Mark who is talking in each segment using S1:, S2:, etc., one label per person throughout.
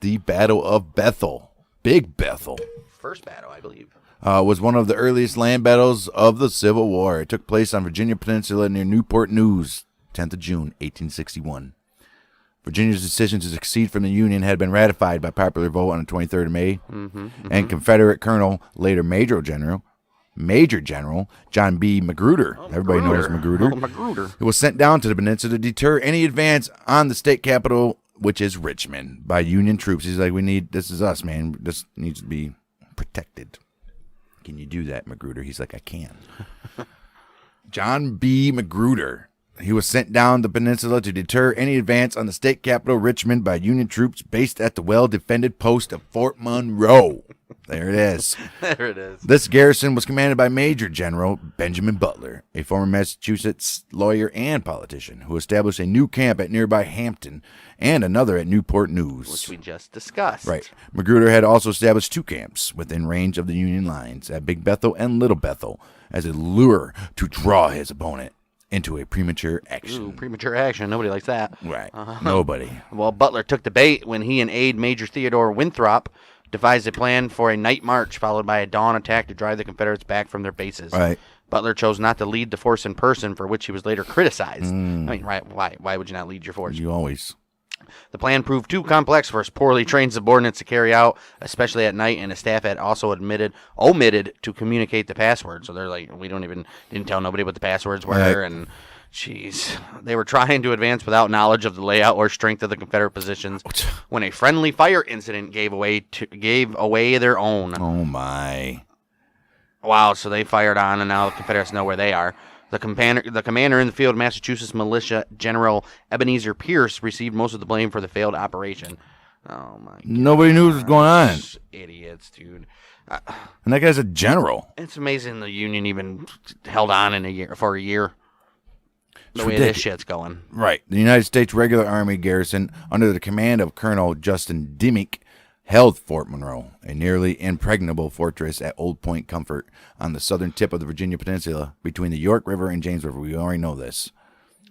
S1: the Battle of Bethel. Big Bethel.
S2: First battle, I believe.
S1: Was one of the earliest land battles of the Civil War. It took place on Virginia Peninsula near Newport News, 10th of June, 1861. Virginia's decision to secede from the Union had been ratified by popular vote on the 23rd of May, and Confederate Colonel, later Major General John B. Magruder, everybody knows Magruder,
S2: Magruder,
S1: who was sent down to the peninsula to deter any advance on the state capital, which is Richmond, by Union troops. He's like, this is us, man. This needs to be protected. Can you do that, Magruder? He's like, I can. John B. Magruder. He was sent down the peninsula to deter any advance on the state capital, Richmond, by Union troops based at the well-defended post of Fort Monroe. There it is.
S2: There it is.
S1: This garrison was commanded by Major General Benjamin Butler, a former Massachusetts lawyer and politician, who established a new camp at nearby Hampton and another at Newport News,
S2: which we just discussed.
S1: Right. Magruder had also established two camps within range of the Union lines at Big Bethel and Little Bethel as a lure to draw his opponent into a premature action.
S2: Ooh, premature action. Nobody likes that.
S1: Right. Nobody.
S2: Well, Butler took the bait when he and aide Major Theodore Winthrop devised a plan for a night march followed by a dawn attack to drive the Confederates back from their bases.
S1: Right.
S2: Butler chose not to lead the force in person, for which he was later criticized. I mean, right? Why would you not lead your force?
S1: You always.
S2: The plan proved too complex for his poorly trained subordinates to carry out, especially at night, and his staff had also omitted to communicate the password. So they're like, we didn't tell nobody what the passwords were,
S1: Right.
S2: and jeez, they were trying to advance without knowledge of the layout or strength of the Confederate positions when a friendly fire incident gave away their own.
S1: Oh, my.
S2: Wow, so they fired on, and now the Confederates know where they are. The commander in the field, Massachusetts Militia General Ebenezer Pierce, received most of the blame for the failed operation. Oh, my God.
S1: Nobody knew what was going on.
S2: Idiots, dude.
S1: And that guy's a general.
S2: It's amazing the Union even held on for a year. The way
S1: ridiculous.
S2: this shit's going.
S1: Right. The United States Regular Army garrison, under the command of Colonel Justin Dimmick, held Fort Monroe, a nearly impregnable fortress at Old Point Comfort on the southern tip of the Virginia Peninsula between the York River and James River. We already know this.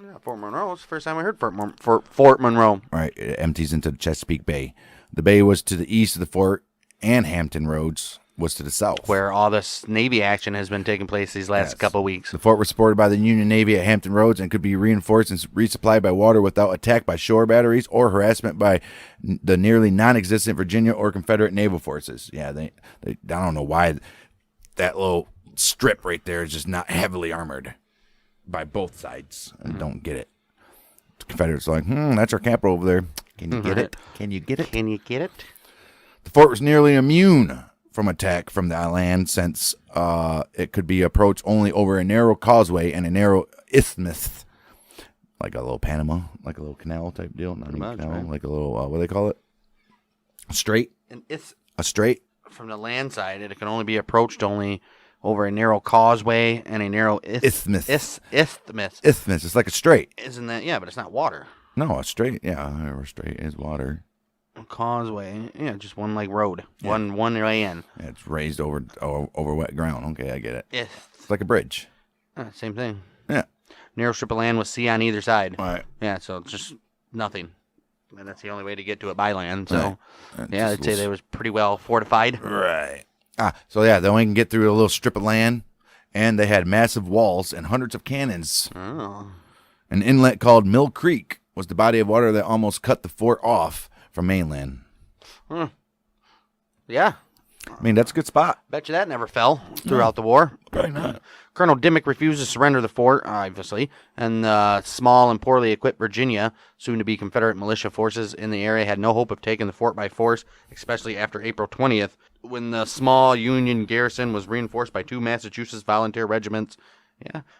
S2: Yeah, Fort Monroe. It's the first time I heard Fort Monroe.
S1: Right. It empties into the Chesapeake Bay. The bay was to the east of the fort, and Hampton Roads was to the south,
S2: where all this Navy action has been taking place these last couple of weeks.
S1: The fort was supported by the Union Navy at Hampton Roads and could be reinforced and resupplied by water without attack by shore batteries or harassment by the nearly non-existent Virginia or Confederate naval forces. Yeah, they I don't know why that little strip right there is just not heavily armored by both sides. I don't get it. The Confederates are like, that's our capital over there. Can you get it? Can you get it?
S2: Can you get it?
S1: The fort was nearly immune from attack from the land, since it could be approached only over a narrow causeway and a narrow isthmus, like a little Panama, like a little canal type deal. Not even canal, right? Like a little, what do they call it? Strait? A strait?
S2: From the land side, it can only be approached only over a narrow causeway and a narrow
S1: isthmus.
S2: Isthmus.
S1: It's like a strait.
S2: Isn't that? Yeah, but it's not water.
S1: No, a strait. Yeah, a strait is water.
S2: Causeway, yeah, just one like road, yeah. one way in.
S1: Yeah, it's raised over wet ground. Okay, I get it.
S2: Yes.
S1: It's like a bridge.
S2: Same thing.
S1: Yeah.
S2: Narrow strip of land with sea on either side.
S1: Right.
S2: Yeah, so it's just nothing, and that's the only way to get to it by land. So, right. Yeah, I'd say they was pretty well fortified.
S1: Right. So yeah, they only can get through a little strip of land, and they had massive walls and hundreds of cannons.
S2: Oh.
S1: An inlet called Mill Creek was the body of water that almost cut the fort off from mainland.
S2: Yeah.
S1: I mean, that's a good spot.
S2: Bet you that never fell throughout the war.
S1: Probably not.
S2: Colonel Dimmick refused to surrender the fort, obviously, and small and poorly equipped Virginia, soon-to-be Confederate militia forces in the area, had no hope of taking the fort by force, especially after April 20th, when the small Union garrison was reinforced by 2 Massachusetts volunteer regiments,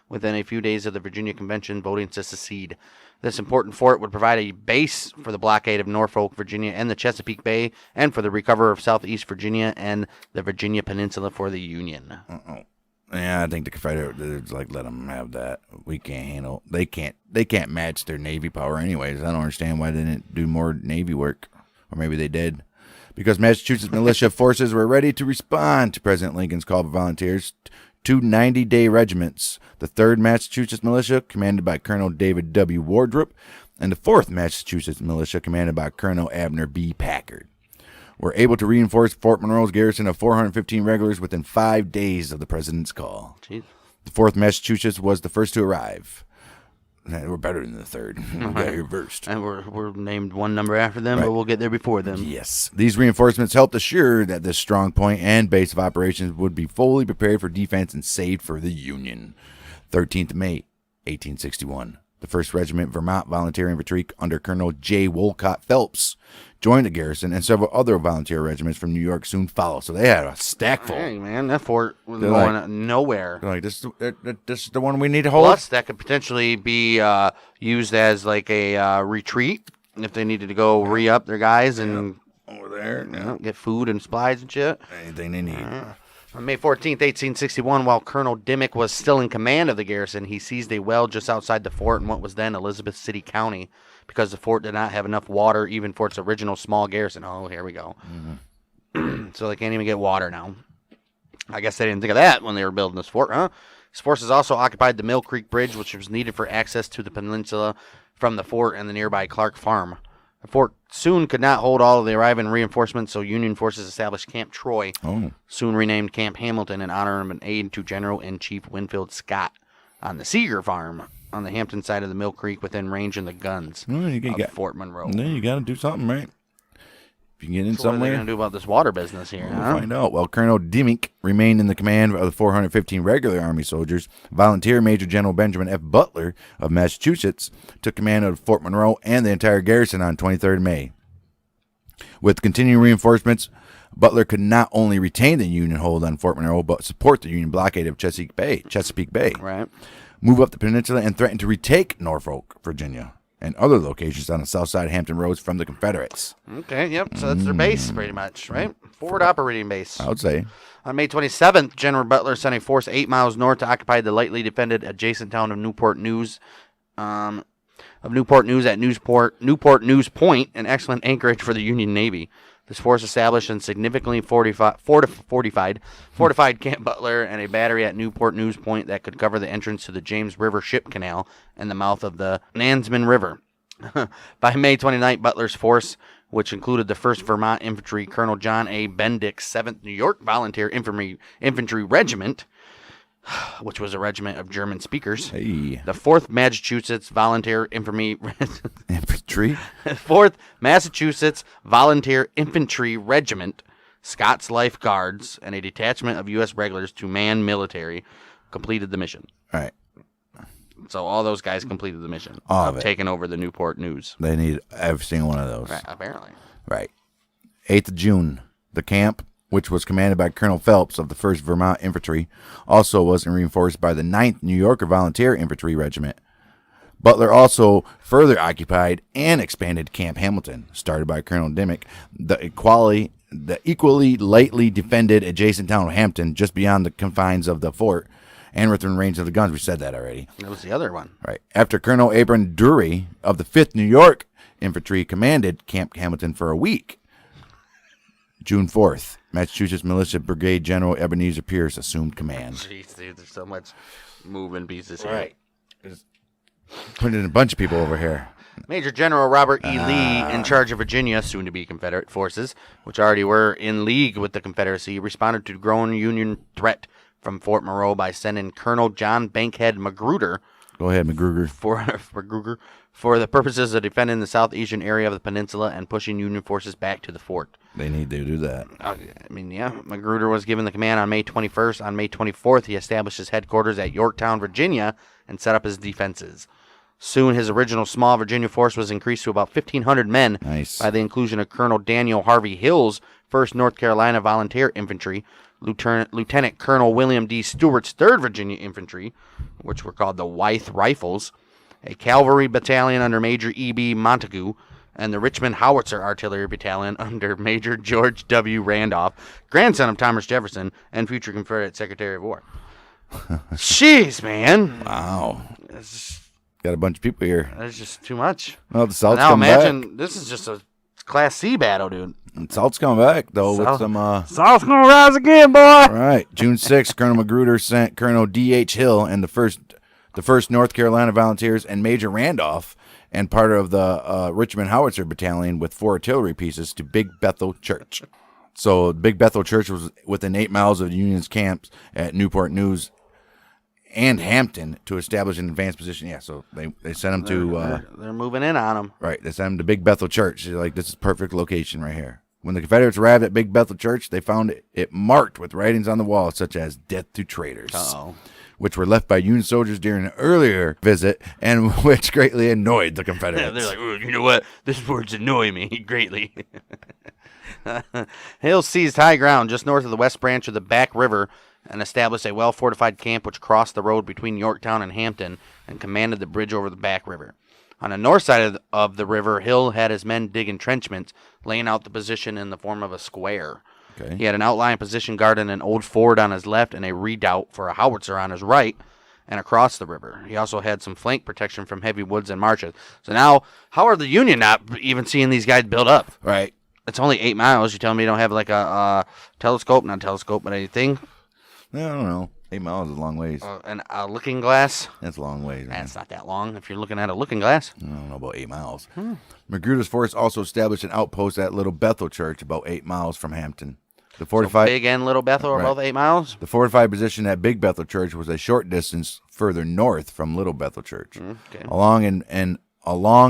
S2: within a few days of the Virginia Convention voting to secede. This important fort would provide a base for the blockade of Norfolk, Virginia, and the Chesapeake Bay, and for the recovery of Southeast Virginia and the Virginia Peninsula for the Union.
S1: Yeah, I think the Confederates let them have that. We can't handle. They can't match their Navy power, anyways. I don't understand why they didn't do more Navy work, or maybe they did, because Massachusetts militia forces were ready to respond to President Lincoln's call for volunteers. 2 90-day regiments, the 3rd Massachusetts Militia, commanded by Colonel David W. Wardrop, and the 4th Massachusetts Militia, commanded by Colonel Abner B. Packard. were able to reinforce Fort Monroe's garrison of 415 regulars within 5 days of the president's call.
S2: Jeez.
S1: The 4th Massachusetts was the first to arrive. We're better than the 3rd. We got here first.
S2: And we're named one number after them, but we'll get there before them.
S1: Yes. These reinforcements helped assure that this strong point and base of operations would be fully prepared for defense and saved for the Union. 13th May, 1861. The 1st Regiment Vermont Volunteer Infantry under Colonel J. Wolcott Phelps joined the garrison, and several other volunteer regiments from New York soon followed. So they had a stack full.
S2: Dang, man, that fort was going nowhere.
S1: They're like, this is the one we need to hold.
S2: Plus, that could potentially be used as like a retreat if they needed to go re-up their guys and
S1: over there,
S2: get food and supplies and shit.
S1: Anything they need.
S2: On May 14th, 1861, while Colonel Dimmick was still in command of the garrison, he seized a well just outside the fort in what was then Elizabeth City County because the fort did not have enough water even for its original small garrison. Oh, here we go. Mm-hmm. So they can't even get water now. I guess they didn't think of that when they were building this fort, huh? His forces also occupied the Mill Creek Bridge, which was needed for access to the peninsula from the fort and the nearby Clark Farm. The fort soon could not hold all of the arriving reinforcements, so Union forces established Camp Troy, soon renamed Camp Hamilton in honor of an aide to General-in-Chief Winfield Scott, on the Seeger Farm on the Hampton side of the Mill Creek within range of the guns of Fort Monroe.
S1: Then you got to do something, right? If you can get in
S2: so
S1: somewhere.
S2: What are they going to do about this water business here?
S1: We'll find out. Well, Colonel Dimmick remained in the command of the 415 regular Army soldiers. Volunteer Major General Benjamin F. Butler of Massachusetts took command of Fort Monroe and the entire garrison on 23rd May. With continuing reinforcements, Butler could not only retain the Union hold on Fort Monroe, but support the Union blockade of Chesapeake Bay.
S2: Right.
S1: Move up the peninsula and threaten to retake Norfolk, Virginia, and other locations on the south side of Hampton Roads from the Confederates.
S2: Okay, yep. So that's their base, pretty much, right? Forward operating base.
S1: I would say.
S2: On May 27th, General Butler sent a force 8 miles north to occupy the lightly defended adjacent town of Newport News. At Newport News Point, an excellent anchorage for the Union Navy. This force established and significantly fortified Camp Butler and a battery at Newport News Point that could cover the entrance to the James River Ship Canal and the mouth of the Nansemond River. By May 29th, Butler's force, which included the 1st Vermont Infantry, Colonel John A. Bendick's 7th New York Volunteer Infantry Regiment, which was a regiment of German speakers.
S1: Hey.
S2: The 4th Massachusetts Volunteer Infantry 4th Massachusetts Volunteer Infantry Regiment, Scots Life Guards, and a detachment of U.S. regulars to man military completed the mission.
S1: All right.
S2: So all those guys completed the mission
S1: All
S2: of taking over the Newport News.
S1: They need every single one of those.
S2: Right, apparently.
S1: Right. 8th of June, the camp, which was commanded by Colonel Phelps of the 1st Vermont Infantry, also was reinforced by the 9th New Yorker Volunteer Infantry Regiment. Butler also further occupied and expanded Camp Hamilton, started by Colonel Dimmick, the equally lightly defended adjacent town of Hampton, just beyond the confines of the fort and within range of the guns. We said that already.
S2: That was the other one.
S1: Right. After Colonel Abram Dury of the 5th New York Infantry commanded Camp Hamilton for a week, June 4th, Massachusetts Militia Brigade General Ebenezer Pierce assumed command.
S2: Jeez, dude, there's so much moving pieces here.
S1: Right. Putting in a bunch of people over here.
S2: Major General Robert E. Lee, in charge of Virginia, soon to be Confederate forces, which already were in league with the Confederacy, responded to the growing Union threat from Fort Monroe by sending Colonel John Bankhead Magruder.
S1: Go ahead, Magruder.
S2: For the purposes of defending the southeastern area of the peninsula and pushing Union forces back to the fort.
S1: They need to do that.
S2: Magruder was given the command on May 21st. On May 24th, he established his headquarters at Yorktown, Virginia, and set up his defenses. Soon, his original small Virginia force was increased to about 1,500 men by the inclusion of Colonel Daniel Harvey Hill's 1st North Carolina Volunteer Infantry, Lieutenant Colonel William D. Stewart's 3rd Virginia Infantry, which were called the Wythe Rifles, a cavalry battalion under Major E.B. Montague, and the Richmond Howitzer Artillery Battalion under Major George W. Randolph, grandson of Thomas Jefferson and future Confederate Secretary of War. Jeez, man.
S1: Wow. Got a bunch of people here.
S2: That's just too much.
S1: Well, the South's
S2: now
S1: coming
S2: imagine
S1: back.
S2: This is just a Class C battle, dude.
S1: And South's coming back, though, with some...
S2: South's gonna rise again, boy!
S1: All right. June 6th, Colonel Magruder sent Colonel D.H. Hill and the 1st North Carolina Volunteers and Major Randolph and part of the Richmond Howitzer Battalion with 4 artillery pieces to Big Bethel Church. So Big Bethel Church was within 8 miles of the Union's camps at Newport News and Hampton to establish an advanced position. Yeah, so they sent them to...
S2: they're moving in on them.
S1: Right, they sent them to Big Bethel Church. They're like, this is perfect location right here. When the Confederates arrived at Big Bethel Church, they found it marked with writings on the wall such as "Death to Traitors," which were left by Union soldiers during an earlier visit and which greatly annoyed the Confederates.
S2: Yeah, they're like, oh, you know what? These words annoy me greatly. Hill seized high ground just north of the west branch of the Back River and established a well-fortified camp which crossed the road between Yorktown and Hampton and commanded the bridge over the Back River. On the north side of the river, Hill had his men dig entrenchments, laying out the position in the form of a square.
S1: Okay.
S2: He had an outlying position guarding an old ford on his left and a redoubt for a howitzer on his right and across the river. He also had some flank protection from heavy woods and marshes. So now, how are the Union not even seeing these guys build up?
S1: Right.
S2: It's only 8 miles. You tell me you don't have like a telescope, not a telescope, but anything?
S1: I don't know. 8 miles is a long ways.
S2: A looking glass?
S1: That's a long ways.
S2: That's not that long if you're looking at a looking glass.
S1: I don't know about 8 miles. Magruder's force also established an outpost at Little Bethel Church about 8 miles from Hampton. The fortified
S2: Big and Little Bethel are both 8 miles?
S1: The fortified position at Big Bethel Church was a short distance further north from Little Bethel Church, along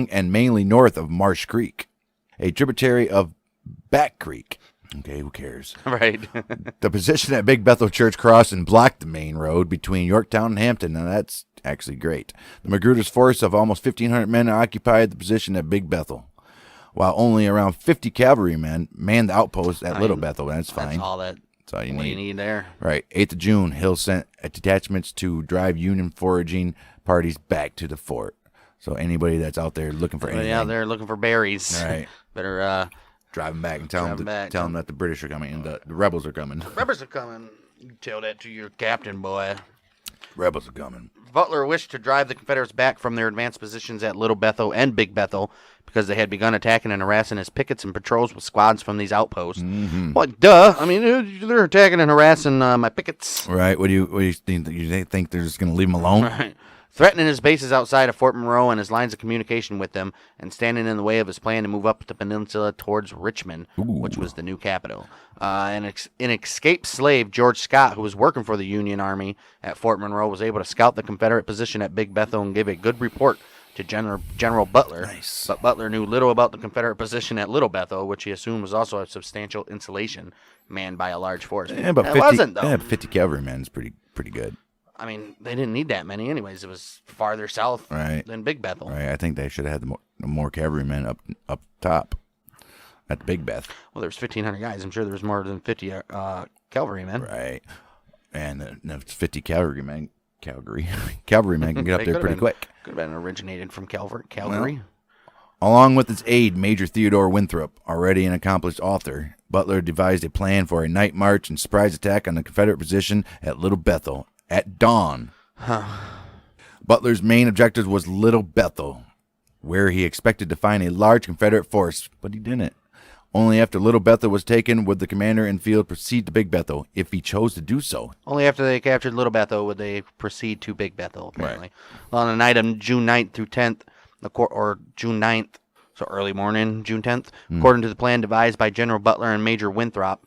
S1: and mainly north of Marsh Creek, a tributary of Back Creek. Okay, who cares?
S2: Right.
S1: The position at Big Bethel Church crossed and blocked the main road between Yorktown and Hampton. Now, that's actually great. The Magruder's force of almost 1,500 men occupied the position at Big Bethel, while only around 50 cavalrymen manned the outpost at Little Bethel. That's fine.
S2: That's all you need there.
S1: Right. 8th of June, Hill sent detachments to drive Union foraging parties back to the fort. So anybody that's out there looking for anything.
S2: out there looking for berries.
S1: Right.
S2: Better...
S1: drive them back and tell them that the British are coming and the rebels are coming.
S2: The rebels are coming. You tell that to your captain, boy.
S1: Rebels are coming.
S2: Butler wished to drive the Confederates back from their advanced positions at Little Bethel and Big Bethel because they had begun attacking and harassing his pickets and patrols with squads from these outposts.
S1: Mm-hmm.
S2: Well, duh. I mean, they're attacking and harassing my pickets.
S1: Right. What do you think? You think they're just going to leave them alone?
S2: Right. Threatening his bases outside of Fort Monroe and his lines of communication with them, and standing in the way of his plan to move up the peninsula towards Richmond, which was the new capital. An escaped slave, George Scott, who was working for the Union Army at Fort Monroe, was able to scout the Confederate position at Big Bethel and give a good report to General Butler.
S1: Nice.
S2: But Butler knew little about the Confederate position at Little Bethel, which he assumed was also a substantial installation manned by a large force.
S1: Yeah, but 50 cavalrymen is pretty good.
S2: I mean, they didn't need that many anyways. It was farther south than Big Bethel.
S1: Right. I think they should have had the more cavalrymen up top at Big Beth.
S2: Well, there's 1,500 guys. I'm sure there's more than 50 cavalrymen.
S1: Right. And if it's 50 cavalrymen can get up there pretty quick.
S2: Could have been originated from Calgary.
S1: Along with his aide, Major Theodore Winthrop, already an accomplished author, Butler devised a plan for a night march and surprise attack on the Confederate position at Little Bethel at dawn. Butler's main objective was Little Bethel, where he expected to find a large Confederate force, but he didn't. Only after Little Bethel was taken would the commander in field proceed to Big Bethel, if he chose to do so.
S2: Only after they captured Little Bethel would they proceed to Big Bethel, apparently.
S1: Right.
S2: Well, on the night of June 9th through 10th, or June 9th, so early morning, June 10th, according to the plan devised by General Butler and Major Winthrop,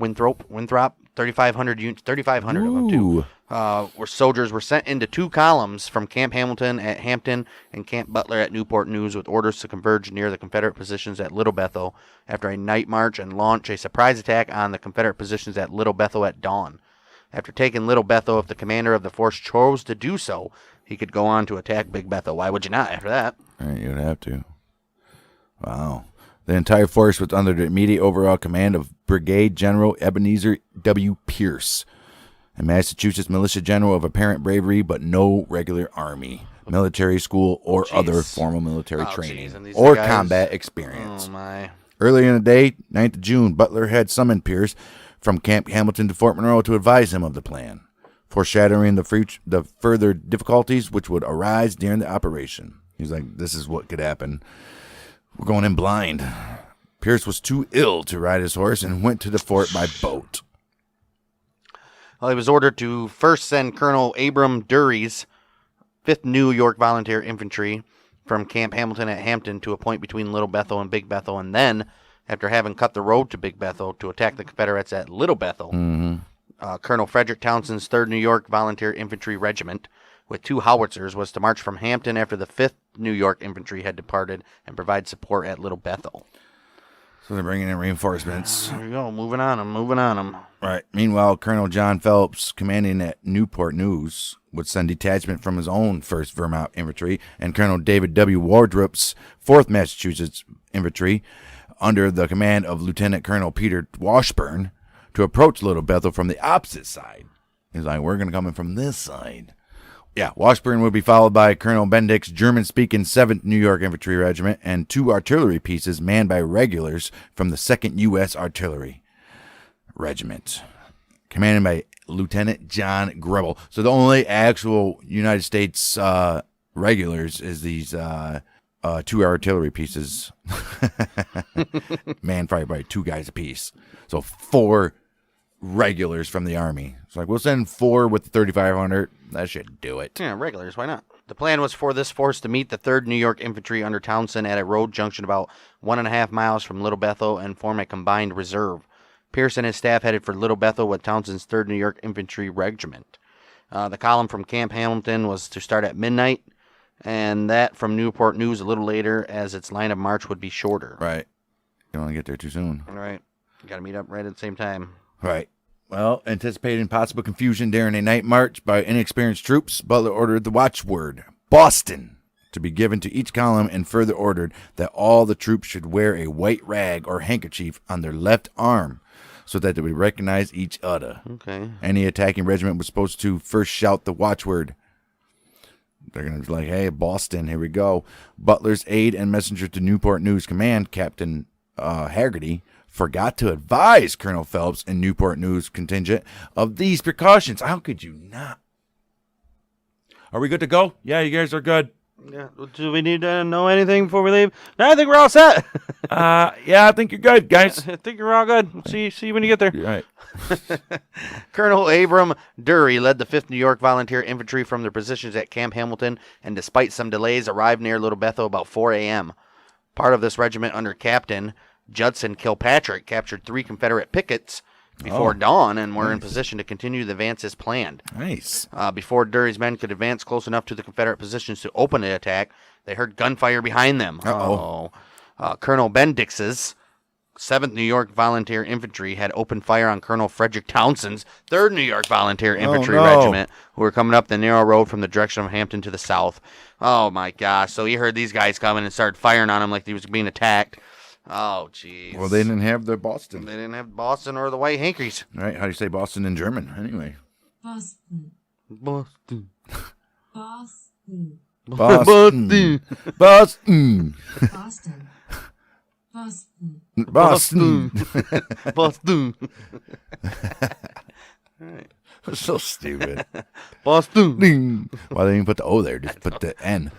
S2: 3,500 units, 3,500 of them too. Where soldiers were sent into 2 columns from Camp Hamilton at Hampton and Camp Butler at Newport News with orders to converge near the Confederate positions at Little Bethel after a night march and launch a surprise attack on the Confederate positions at Little Bethel at dawn. After taking Little Bethel, if the commander of the force chose to do so, he could go on to attack Big Bethel. Why would you not after that?
S1: Right, you would have to. Wow. The entire force was under the immediate overall command of Brigade General Ebenezer W. Pierce, a Massachusetts militia general of apparent bravery but no regular army, military school, or other formal military training or combat experience.
S2: Oh, my.
S1: Earlier in the day, 9th of June, Butler had summoned Pierce from Camp Hamilton to Fort Monroe to advise him of the plan, foreshadowing the further difficulties which would arise during the operation. He's like, this is what could happen. We're going in blind. Pierce was too ill to ride his horse and went to the fort by boat.
S2: Well, he was ordered to first send Colonel Abram Durree's 5th New York Volunteer Infantry from Camp Hamilton at Hampton to a point between Little Bethel and Big Bethel, and then, after having cut the road to Big Bethel, to attack the Confederates at Little Bethel. Colonel Frederick Townsend's 3rd New York Volunteer Infantry Regiment, with 2 howitzers, was to march from Hampton after the 5th New York Infantry had departed and provide support at Little Bethel.
S1: So they're bringing in reinforcements.
S2: There you go. Moving on them.
S1: Right. Meanwhile, Colonel John Phelps, commanding at Newport News, would send detachment from his own 1st Vermont Infantry and Colonel David W. Wardrop's 4th Massachusetts Infantry, under the command of Lieutenant Colonel Peter Washburn, to approach Little Bethel from the opposite side. He's like, we're going to come in from this side. Yeah, Washburn would be followed by Colonel Bendix' German-speaking 7th New York Infantry Regiment and 2 artillery pieces manned by regulars from the 2nd U.S. Artillery Regiment, commanded by Lieutenant John Grebel. So the only actual United States regulars is these 2 artillery pieces manned by 2 guys apiece. So 4 regulars from the Army. It's like, we'll send 4 with the 3,500. That should do it.
S2: Yeah, regulars. Why not? The plan was for this force to meet the 3rd New York Infantry under Townsend at a road junction about 1.5 miles from Little Bethel and form a combined reserve. Pierce and his staff headed for Little Bethel with Townsend's 3rd New York Infantry Regiment. The column from Camp Hamilton was to start at midnight, and that from Newport News a little later, as its line of march would be shorter.
S1: Right. You don't want to get there too soon.
S2: All right. Got to meet up right at the same time.
S1: Right. Well, anticipating possible confusion during a night march by inexperienced troops, Butler ordered the watchword, Boston, to be given to each column, and further ordered that all the troops should wear a white rag or handkerchief on their left arm so that they would recognize each other.
S2: Okay.
S1: Any attacking regiment was supposed to first shout the watchword. They're going to be like, hey, Boston, here we go. Butler's aide and messenger to Newport News Command, Captain Haggerty, forgot to advise Colonel Phelps and Newport News contingent of these precautions. How could you not? Are we good to go? Yeah, you guys are good.
S2: Yeah. Do we need to know anything before we leave? No, I think we're all set.
S1: Yeah, I think you're good, guys.
S2: I think you're all good. See you when you get there.
S1: You're right.
S2: Colonel Abram Dury led the 5th New York Volunteer Infantry from their positions at Camp Hamilton, and despite some delays, arrived near Little Bethel about 4 a.m. Part of this regiment under Captain Judson Kilpatrick captured 3 Confederate pickets before dawn and were in position to continue the advance as planned.
S1: Nice.
S2: Before Dury's men could advance close enough to the Confederate positions to open the attack, they heard gunfire behind them. Colonel Bendix's 7th New York Volunteer Infantry had opened fire on Colonel Frederick Townsend's 3rd New York Volunteer Infantry Regiment, who were coming up the narrow road from the direction of Hampton to the south. Oh, my gosh. So he heard these guys coming and started firing on him like he was being attacked. Oh, jeez.
S1: Well, they didn't have the Boston.
S2: They didn't have Boston or the white hankies.
S1: All right, how do you say Boston in German? Anyway.
S3: Boston.
S2: Boston.
S3: Boston.
S1: Boston. Boston.
S3: Boston. Boston.
S1: Boston.
S2: Boston. All right.
S1: So stupid.
S2: Boston.
S1: Ding. Why they didn't put the O there? Just put the N.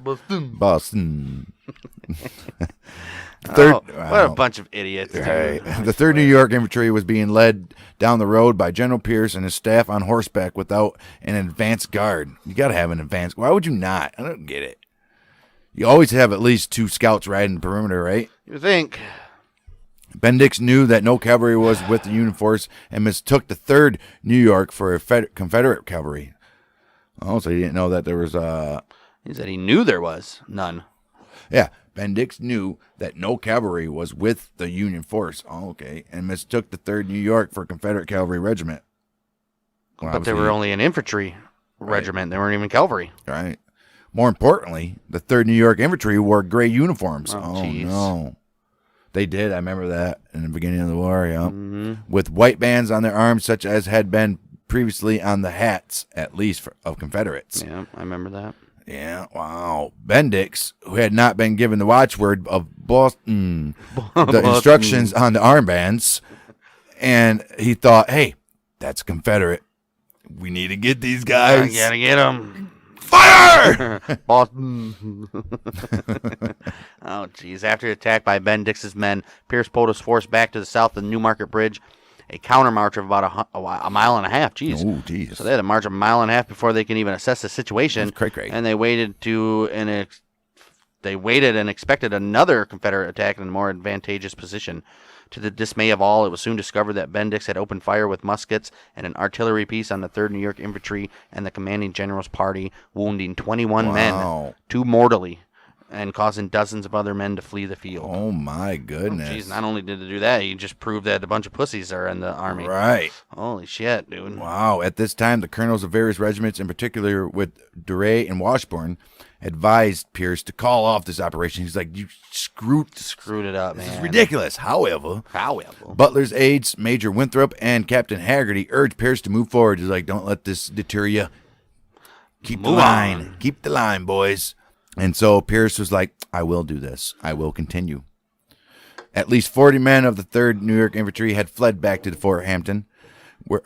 S2: Boston.
S1: Boston.
S2: What a bunch of idiots.
S1: Right. The 3rd New York Infantry was being led down the road by General Pierce and his staff on horseback without an advance guard. You got to have an advance. Why would you not? I don't get it. You always have at least 2 scouts riding the perimeter, right?
S2: You think.
S1: Bendix knew that no cavalry was with the Union force and mistook the 3rd New York for a Confederate cavalry. Oh, so he didn't know that there was
S2: He said he knew there was none.
S1: Yeah, Bendix knew that no cavalry was with the Union force. Oh, okay, and mistook the 3rd New York for a Confederate cavalry regiment. Well,
S2: but they were only an infantry regiment. They weren't even cavalry.
S1: Right. More importantly, the 3rd New York Infantry wore gray uniforms.
S2: Oh, geez.
S1: No. They did. I remember that in the beginning of the war, yeah. With white bands on their arms, such as had been previously on the hats, at least, of Confederates.
S2: Yeah, I remember that.
S1: Yeah, wow. Bendix, who had not been given the watchword of Boston, the instructions on the armbands, and he thought, hey, that's Confederate. We need to get these guys.
S2: I gotta get them.
S1: Fire!
S2: Boston. Oh, jeez. After attack by Bendix's men, Pierce pulled his force back to the south of the New Market Bridge, a countermarch of about a mile and a half. Jeez.
S1: Oh, jeez.
S2: So they had to march a mile and a half before they can even assess the situation.
S1: That's cray-cray.
S2: And they waited to They waited and expected another Confederate attack in a more advantageous position. To the dismay of all, it was soon discovered that Bendix had opened fire with muskets and an artillery piece on the 3rd New York Infantry and the commanding general's party, wounding 21 men, 2 mortally, and causing dozens of other men to flee the field.
S1: Oh, my goodness.
S2: Jeez, not only did they do that, he just proved that a bunch of pussies are in the Army.
S1: Right.
S2: Holy shit, dude.
S1: Wow. At this time, the colonels of various regiments, in particular with Duray and Washburn, advised Pierce to call off this operation. He's like, you screwed
S2: it up,
S1: this
S2: man.
S1: is ridiculous. However,
S2: However,
S1: Butler's aides, Major Winthrop and Captain Haggerty, urged Pierce to move forward. He's like, don't let this deter you. Keep the
S2: Move
S1: line.
S2: on.
S1: Keep the line, boys. And so Pierce was like, I will do this. I will continue. At least 40 men of the 3rd New York Infantry had fled back to the Fort Hampton, where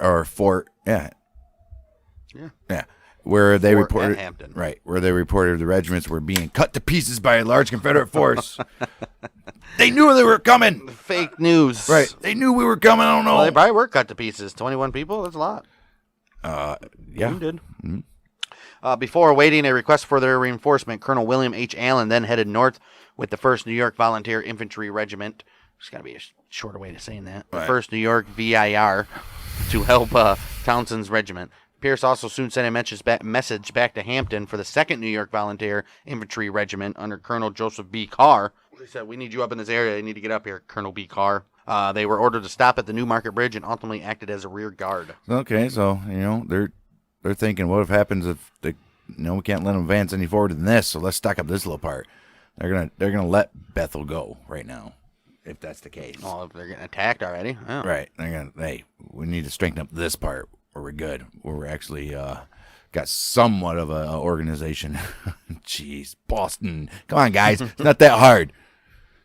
S1: they reported
S2: Hampton.
S1: right, where they reported the regiments were being cut to pieces by a large Confederate force. They knew they were coming.
S2: Fake news.
S1: Right, they knew we were coming. I don't know.
S2: Well, they probably were cut to pieces. 21 people. That's a lot.
S1: Yeah,
S2: You did. Before awaiting a request for their reinforcement, Colonel William H. Allen then headed north with the 1st New York Volunteer Infantry Regiment. There's got to be a shorter way to saying that.
S1: Right.
S2: The 1st New York VIR to help Townsend's regiment. Pierce also soon sent a message back to Hampton for the 2nd New York Volunteer Infantry Regiment under Colonel Joseph B. Carr. He said, we need you up in this area. You need to get up here, Colonel B. Carr. They were ordered to stop at the New Market Bridge and ultimately acted as a rear guard.
S1: Okay, so they're thinking, what if happens if they, we can't let them advance any forward than this? So let's stock up this little part. They're gonna let Bethel go right now, if that's the case.
S2: Oh, if they're getting attacked already, yeah.
S1: Right? Hey, we need to strengthen up this part where we're good, where we're actually got somewhat of a organization. Jeez, Boston, come on, guys, it's not that hard.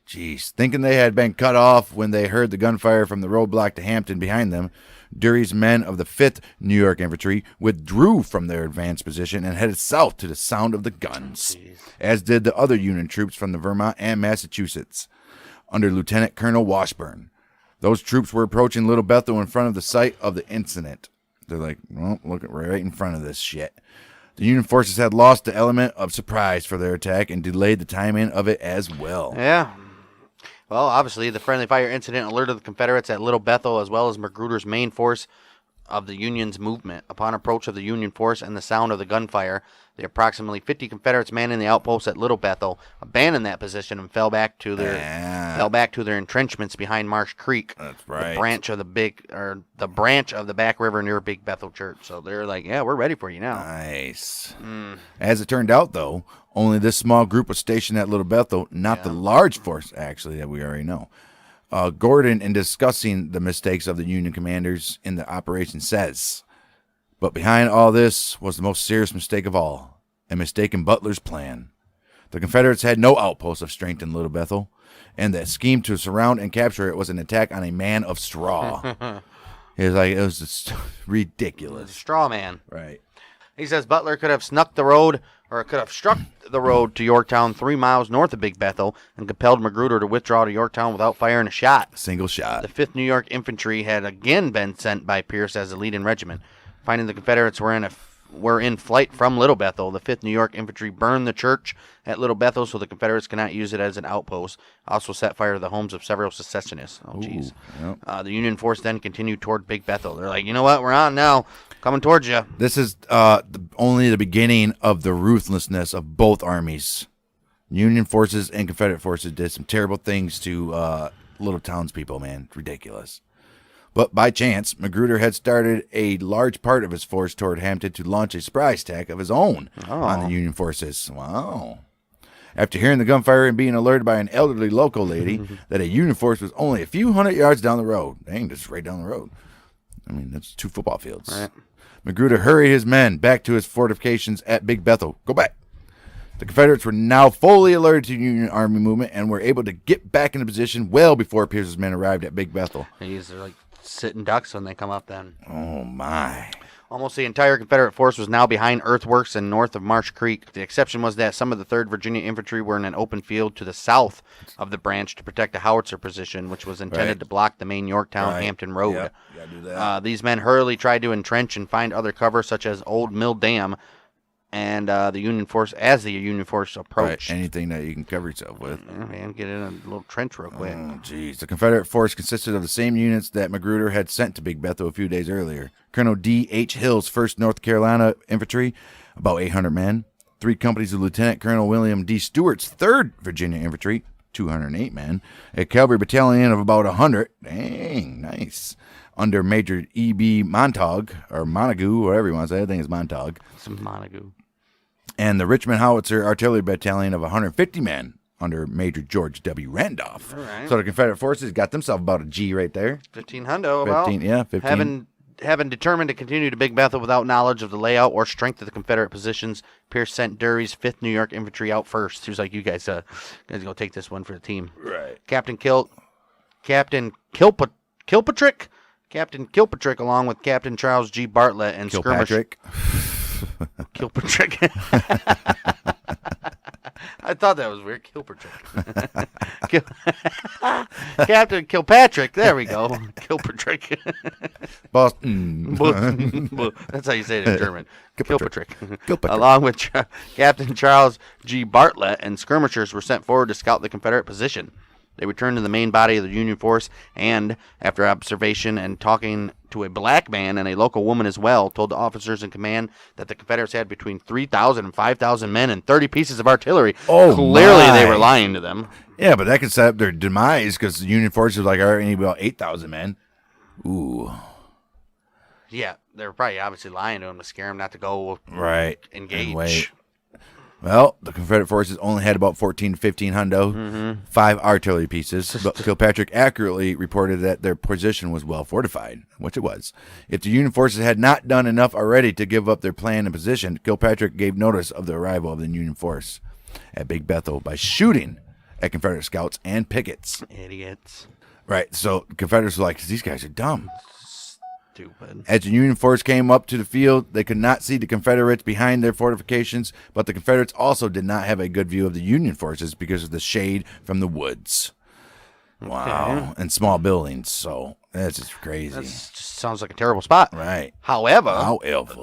S1: Jeez, thinking they had been cut off when they heard the gunfire from the roadblock to Hampton behind them, Duray's men of the 5th New York Infantry withdrew from their advanced position and headed south to the sound of the guns, as did the other Union troops from the Vermont and Massachusetts, under Lieutenant Colonel Washburn. Those troops were approaching Little Bethel in front of the site of the incident. They're like, well, look, we're right in front of this shit. The Union forces had lost the element of surprise for their attack and delayed the timing of it as well.
S2: Yeah. Well, obviously, the friendly fire incident alerted the Confederates at Little Bethel as well as Magruder's main force of the Union's movement. Upon approach of the Union force and the sound of the gunfire, the approximately 50 Confederates manning the outposts at Little Bethel abandoned that position and fell back to their entrenchments behind Marsh Creek.
S1: That's right.
S2: The branch of the Back River near Big Bethel Church. So they're like, yeah, we're ready for you now.
S1: Nice. As it turned out, though, only this small group was stationed at Little Bethel, not the large force, actually, that we already know. Gordon, in discussing the mistakes of the Union commanders in the operation, says, but behind all this was the most serious mistake of all, a mistake in Butler's plan. The Confederates had no outposts of strength in Little Bethel, and the scheme to surround and capture it was an attack on a man of straw. It was just ridiculous.
S2: Straw man.
S1: Right.
S2: He says Butler could have struck the road to Yorktown 3 miles north of Big Bethel and compelled Magruder to withdraw to Yorktown without firing a shot.
S1: Single shot.
S2: The 5th New York Infantry had again been sent by Pierce as the leading regiment. Finding the Confederates were in flight from Little Bethel, the 5th New York Infantry burned the church at Little Bethel so the Confederates could not use it as an outpost. Also set fire to the homes of several secessionists. Oh, jeez.
S1: Yep.
S2: The Union force then continued toward Big Bethel. They're like, you know what? We're on now. Coming towards you.
S1: This is only the beginning of the ruthlessness of both armies. Union forces and Confederate forces did some terrible things to little townspeople, man. It's ridiculous. But by chance, Magruder had started a large part of his force toward Hampton to launch a surprise attack of his own on the Union forces. Wow. After hearing the gunfire and being alerted by an elderly local lady that a Union force was only a few hundred yards down the road. Dang, just right down the road. I mean, that's 2 football fields.
S2: Right.
S1: Magruder hurried his men back to his fortifications at Big Bethel. Go back. The Confederates were now fully alerted to the Union Army movement and were able to get back into position well before Pierce's men arrived at Big Bethel.
S2: They're like sitting ducks when they come up then.
S1: Oh, my.
S2: Almost the entire Confederate force was now behind earthworks and north of Marsh Creek. The exception was that some of the 3rd Virginia Infantry were in an open field to the south of the branch to protect a howitzer position, which was intended to block the main Yorktown-Hampton road.
S1: Yep. Gotta do that.
S2: These men hurriedly tried to entrench and find other cover, such as Old Mill Dam, and the Union force approached.
S1: Right. Anything that you can cover yourself with.
S2: Yeah, man, get in a little trench real quick.
S1: Oh, jeez. The Confederate force consisted of the same units that Magruder had sent to Big Bethel a few days earlier. Colonel D.H. Hill's 1st North Carolina Infantry, about 800 men. 3 companies of Lieutenant Colonel William D. Stewart's 3rd Virginia Infantry, 208 men. A cavalry battalion of about 100. Dang, nice. Under Major E.B. Montague, or Montague, whatever you want to say. I think it's Montague.
S2: Some Montague.
S1: And the Richmond Howitzer Artillery Battalion of 150 men under Major George W. Randolph.
S2: All right.
S1: So the Confederate forces got themselves about a G right there.
S2: 15 hundo about.
S1: 15, yeah, 15.
S2: Having determined to continue to Big Bethel without knowledge of the layout or strength of the Confederate positions, Pierce sent Dury's 5th New York Infantry out first. He was like, you guys go take this one for the team.
S1: Right.
S2: Captain Kilpatrick, along with Captain Charles G. Bartlett and
S1: Kilpatrick.
S2: Kilpatrick. I thought that was weird. Kilpatrick. Captain Kilpatrick. There we go. Kilpatrick.
S1: Boston.
S2: That's how you say it in German.
S1: Kilpatrick.
S2: Kilpatrick. Along with Captain Charles G. Bartlett and skirmishers were sent forward to scout the Confederate position. They returned to the main body of the Union force and, after observation and talking to a black man and a local woman as well, told the officers in command that the Confederates had between 3,000 and 5,000 men and 30 pieces of artillery.
S1: Oh,
S2: clearly
S1: my.
S2: They were lying to them.
S1: Yeah, but that could set up their demise because the Union forces was like, all right, we need about 8,000 men. Ooh.
S2: Yeah, they were probably obviously lying to them to scare them not to go
S1: right.
S2: engage.
S1: Wait. Well, the Confederate forces only had about 14 to 15 hundo, 5 artillery pieces, but Kilpatrick accurately reported that their position was well fortified, which it was. If the Union forces had not done enough already to give up their plan and position, Kilpatrick gave notice of the arrival of the Union force at Big Bethel by shooting at Confederate scouts and pickets.
S2: Idiots.
S1: Right, so Confederates were like, these guys are dumb.
S2: Stupid.
S1: As the Union force came up to the field, they could not see the Confederates behind their fortifications, but the Confederates also did not have a good view of the Union forces because of the shade from the woods. Wow. And small buildings, so that's just crazy.
S2: That just sounds like a terrible spot.
S1: Right.
S2: However,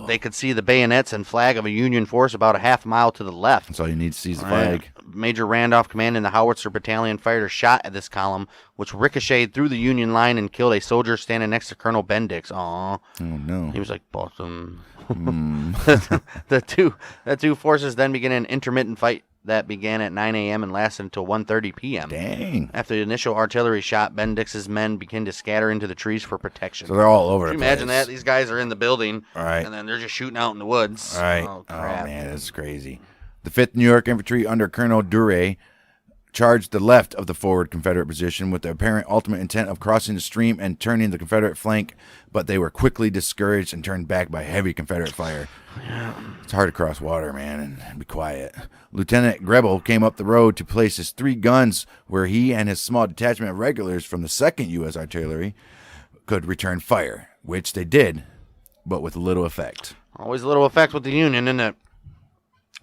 S2: they could see the bayonets and flag of a Union force about a half mile to the left.
S1: That's all you need to see is the flag.
S2: Major Randolph, commanding the Howitzer Battalion, fired a shot at this column, which ricocheted through the Union line and killed a soldier standing next to Colonel Bendix. Aw.
S1: Oh, no.
S2: He was like, Boston. The two forces then began an intermittent fight that began at 9 a.m. and lasted until 1:30 p.m.
S1: Dang.
S2: After the initial artillery shot, Bendix's men began to scatter into the trees for protection.
S1: So they're all over the
S2: Can you
S1: place.
S2: imagine that? These guys are in the building,
S1: right.
S2: and then they're just shooting out in the woods.
S1: Right.
S2: Oh, crap.
S1: Oh, man, this is crazy. The 5th New York Infantry under Colonel Dury charged the left of the forward Confederate position with the apparent ultimate intent of crossing the stream and turning the Confederate flank, but they were quickly discouraged and turned back by heavy Confederate fire. Yeah. It's hard to cross water, man, and be quiet. Lieutenant Grebel came up the road to place his 3 guns where he and his small detachment of regulars from the 2nd U.S. Artillery could return fire, which they did, but with little effect.
S2: Always a little effect with the Union, isn't it?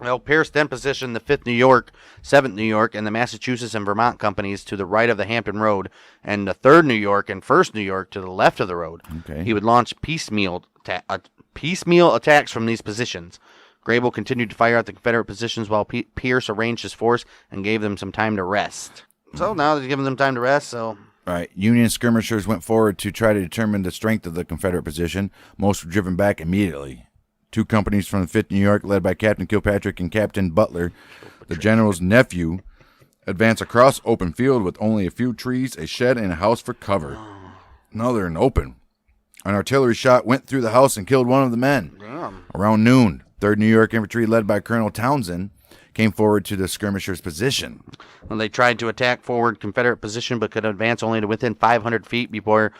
S2: Well, Pierce then positioned the 5th New York, 7th New York, and the Massachusetts and Vermont companies to the right of the Hampton Road, and the 3rd New York and 1st New York to the left of the road.
S1: Okay.
S2: He would launch piecemeal attacks from these positions. Grable continued to fire at the Confederate positions while Pierce arranged his force and gave them some time to rest. So now they're giving them time to rest, so...
S1: All right. Union skirmishers went forward to try to determine the strength of the Confederate position. Most were driven back immediately. 2 companies from the 5th New York, led by Captain Kilpatrick and Captain Butler, the general's nephew, advanced across open field with only a few trees, a shed, and a house for cover. Now they're in open. An artillery shot went through the house and killed one of the men.
S2: Damn.
S1: Around noon, 3rd New York Infantry, led by Colonel Townsend, came forward to the skirmishers' position.
S2: When they tried to attack forward Confederate position but could advance only to within 500 feet before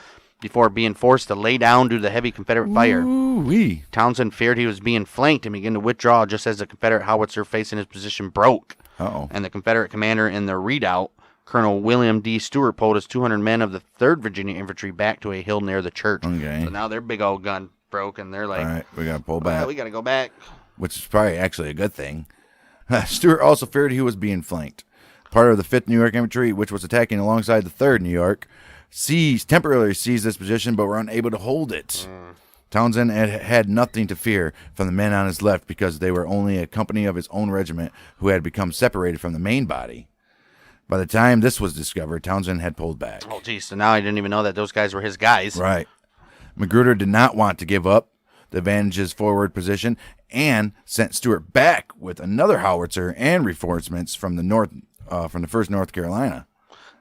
S2: being forced to lay down due to the heavy Confederate fire.
S1: Ooh-wee.
S2: Townsend feared he was being flanked and began to withdraw just as the Confederate howitzer facing his position broke.
S1: Uh-oh.
S2: And the Confederate commander in the redoubt, Colonel William D. Stewart, pulled his 200 men of the 3rd Virginia Infantry back to a hill near the church.
S1: Okay.
S2: So now their big old gun broke, and they're like,
S1: all right, we got to pull
S2: well,
S1: back.
S2: we got to go back.
S1: Which is probably actually a good thing. Stewart also feared he was being flanked. Part of the 5th New York Infantry, which was attacking alongside the 3rd New York, temporarily seized this position, but were unable to hold it. Townsend had nothing to fear from the men on his left because they were only a company of his own regiment who had become separated from the main body. By the time this was discovered, Townsend had pulled back.
S2: Oh, geez. So now I didn't even know that those guys were his guys.
S1: Right. Magruder did not want to give up the advantage's forward position and sent Stuart back with another howitzer and reinforcements from the north, from the 1st North Carolina.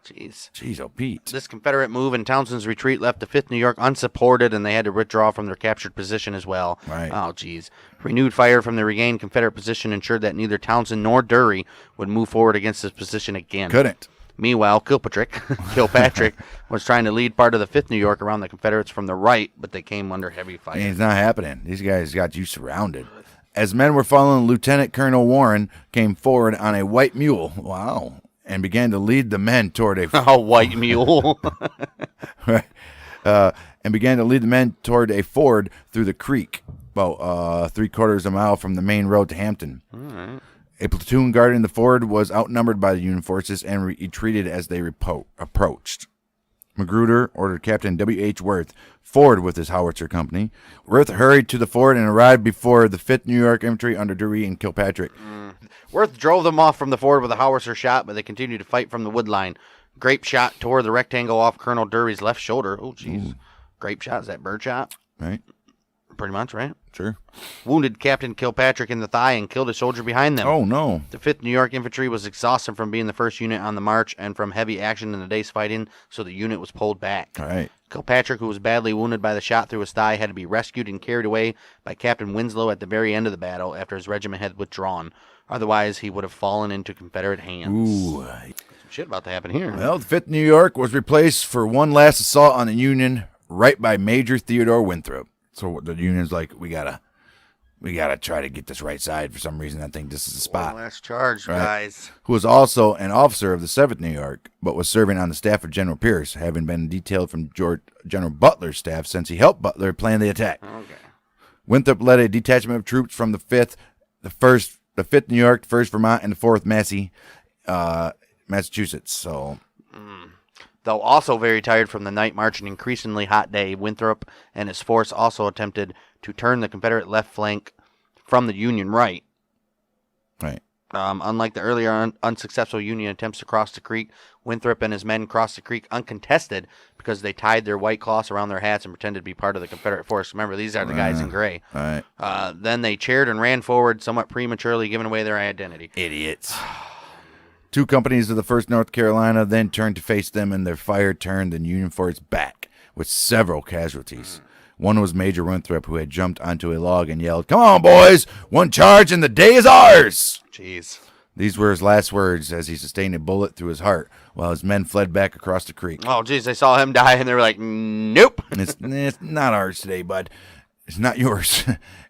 S1: Jeez, oh Pete.
S2: This Confederate move and Townsend's retreat left the 5th New York unsupported, and they had to withdraw from their captured position as well.
S1: Right.
S2: Oh, geez. Renewed fire from the regained Confederate position ensured that neither Townsend nor Dury would move forward against this position again.
S1: Couldn't.
S2: Meanwhile, Kilpatrick was trying to lead part of the 5th New York around the Confederates from the right, but they came under heavy fire.
S1: It's not happening. These guys got you surrounded. As men were following, Lieutenant Colonel Warren came forward on a white mule. Wow. And began to lead the men toward a
S2: white mule.
S1: Right. And began to lead the men toward a ford through the creek, about 3/4 of a mile from the main road to Hampton.
S2: All right.
S1: A platoon guarding the ford was outnumbered by the Union forces and retreated as they approached. Magruder ordered Captain W.H. Worth forward with his howitzer company. Worth hurried to the ford and arrived before the 5th New York Infantry under Dury and Kilpatrick.
S2: Worth drove them off from the ford with a howitzer shot, but they continued to fight from the wood line. Grape shot tore the rectangle off Colonel Dury's left shoulder. Oh, jeez. Grape shot, is that bird shot?
S1: Right.
S2: Pretty much, right?
S1: Sure.
S2: Wounded Captain Kilpatrick in the thigh and killed a soldier behind them.
S1: Oh, no.
S2: The 5th New York Infantry was exhausted from being the first unit on the march and from heavy action in the day's fighting, so the unit was pulled back.
S1: All right.
S2: Kilpatrick, who was badly wounded by the shot through his thigh, had to be rescued and carried away by Captain Winslow at the very end of the battle after his regiment had withdrawn. Otherwise, he would have fallen into Confederate hands.
S1: Ooh.
S2: Some shit about to happen here.
S1: Well, the 5th New York was replaced for one last assault on the Union right by Major Theodore Winthrop. So the Union's like, we gotta try to get this right side for some reason. I think this is the spot.
S2: One last charge,
S1: Right.
S2: guys.
S1: Who was also an officer of the 7th New York, but was serving on the staff of General Pierce, having been detailed from General Butler's staff since he helped Butler plan the attack.
S2: Okay.
S1: Winthrop led a detachment of troops from the 5th, the 5th New York, 1st Vermont, and the 4th Massachusetts. So,
S2: Though also very tired from the night march and increasingly hot day, Winthrop and his force also attempted to turn the Confederate left flank from the Union right.
S1: right.
S2: Unlike the earlier unsuccessful Union attempts to cross the creek, Winthrop and his men crossed the creek uncontested because they tied their white cloths around their hats and pretended to be part of the Confederate force. Remember, these are the guys in gray.
S1: Right.
S2: Then they cheered and ran forward somewhat prematurely, giving away their identity.
S1: Idiots. 2 companies of the 1st North Carolina then turned to face them, and their fire turned the Union force back with several casualties. One was Major Winthrop, who had jumped onto a log and yelled, "Come on, boys! One charge and the day is ours!"
S2: Jeez.
S1: These were his last words as he sustained a bullet through his heart while his men fled back across the creek.
S2: Oh, jeez, they saw him die, and they were like, nope.
S1: And it's not ours today, bud. It's not yours.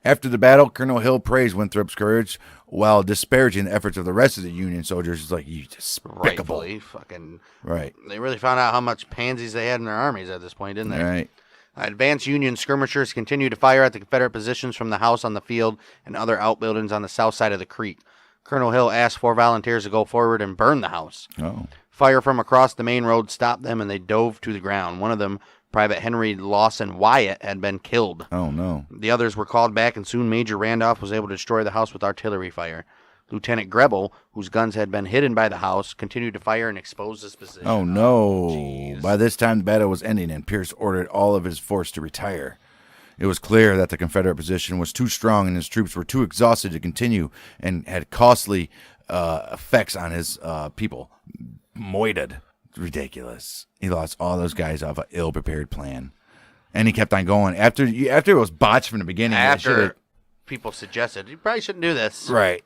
S1: After the battle, Colonel Hill praised Winthrop's courage while disparaging the efforts of the rest of the Union soldiers. He's like, you despicable.
S2: Rightfully, fucking.
S1: Right.
S2: They really found out how much pansies they had in their armies at this point, didn't they?
S1: Right.
S2: Advanced Union skirmishers continued to fire at the Confederate positions from the house on the field and other outbuildings on the south side of the creek. Colonel Hill asked 4 volunteers to go forward and burn the house.
S1: Oh.
S2: Fire from across the main road stopped them, and they dove to the ground. One of them, Private Henry Lawson Wyatt, had been killed.
S1: Oh, no.
S2: The others were called back, and soon Major Randolph was able to destroy the house with artillery fire. Lieutenant Grebel, whose guns had been hidden by the house, continued to fire and expose his position.
S1: Oh, no.
S2: Jeez.
S1: By this time, the battle was ending, and Pierce ordered all of his force to retire. It was clear that the Confederate position was too strong and his troops were too exhausted to continue and had costly effects on his people. Moited. Ridiculous. He lost all those guys off an ill-prepared plan. And he kept on going. After it was botched from the beginning.
S2: After people suggested, you probably shouldn't do this.
S1: Right.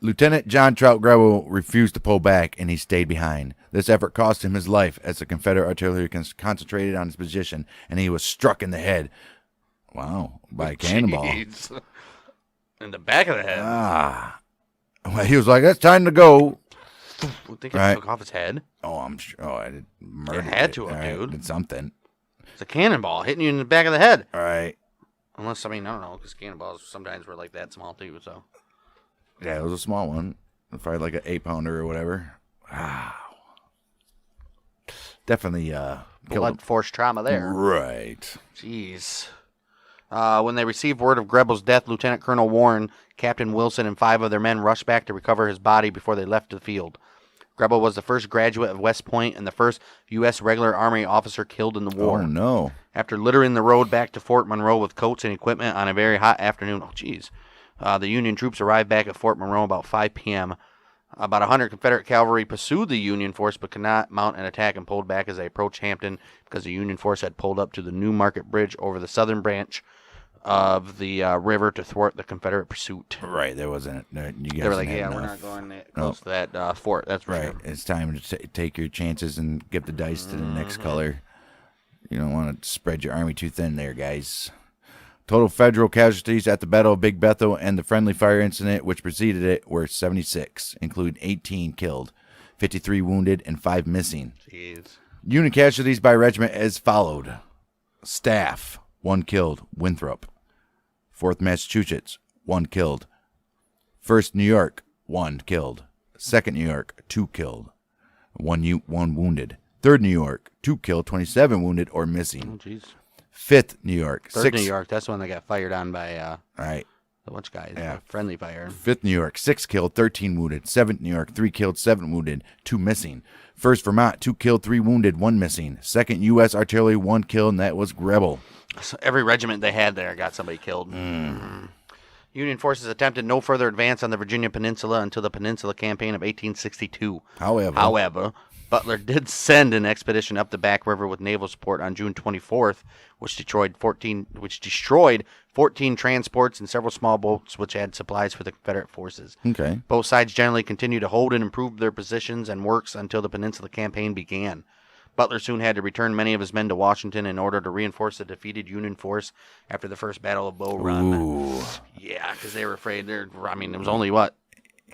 S1: Lieutenant John Trout Grebel refused to pull back, and he stayed behind. This effort cost him his life as the Confederate artillery concentrated on his position, and he was struck in the head. Wow, by a cannonball.
S2: Jeez. In the back of the head.
S1: Well, he was like, "It's time to go."
S2: I think
S1: Right.
S2: it took off his head.
S1: Oh, I'm sure. Oh, I did murder.
S2: had to have, dude.
S1: Did something.
S2: It's a cannonball hitting you in the back of the head.
S1: All right.
S2: Unless, I mean, I don't know, because cannonballs sometimes were like that small too, so.
S1: Yeah, it was a small one. Probably like an 8-pounder or whatever. Wow. Definitely
S2: blood force trauma there.
S1: Right.
S2: Jeez. When they received word of Grebel's death, Lieutenant Colonel Warren, Captain Wilson, and 5 of their men rushed back to recover his body before they left the field. Grebel was the first graduate of West Point and the first U.S. regular Army officer killed in the war.
S1: Oh, no.
S2: After littering the road back to Fort Monroe with coats and equipment on a very hot afternoon, the Union troops arrived back at Fort Monroe about 5 p.m. About 100 Confederate cavalry pursued the Union force but could not mount an attack and pulled back as they approached Hampton because the Union force had pulled up to the New Market Bridge over the southern branch of the river to thwart the Confederate pursuit.
S1: Right, there wasn't. You guys
S2: They were like,
S1: didn't have
S2: we're
S1: enough.
S2: not going that close to that fort. That's for
S1: Right,
S2: sure.
S1: it's time to take your chances and give the dice to the next color. You don't want to spread your army too thin there, guys. Total federal casualties at the Battle of Big Bethel and the friendly fire incident which preceded it were 76, including 18 killed, 53 wounded, and 5 missing.
S2: Jeez.
S1: Unit casualties by regiment as followed. Staff, 1 killed, Winthrop. 4th Massachusetts, 1 killed. 1st New York, 1 killed. 2nd New York, 2 killed. 1 wounded. 3rd New York, 2 killed, 27 wounded or missing.
S2: Oh, jeez.
S1: 5th New York,
S2: 3rd New York, that's the one that got fired on by
S1: Right.
S2: the bunch guys.
S1: Yeah.
S2: Friendly fire.
S1: 5th New York, 6 killed, 13 wounded. 7th New York, 3 killed, 7 wounded, 2 missing. 1st Vermont, 2 killed, 3 wounded, 1 missing. 2nd U.S. Artillery, 1 killed, and that was Grebel.
S2: So every regiment they had there got somebody killed. Union forces attempted no further advance on the Virginia Peninsula until the Peninsula Campaign of 1862. However, Butler did send an expedition up the Back River with naval support on June 24th, which destroyed 14 transports and several small boats which had supplies for the Confederate forces.
S1: Okay.
S2: Both sides generally continued to hold and improve their positions and works until the Peninsula Campaign began. Butler soon had to return many of his men to Washington in order to reinforce the defeated Union force after the first Battle of Bull Run.
S1: Ooh.
S2: Yeah, because they were afraid. It was only,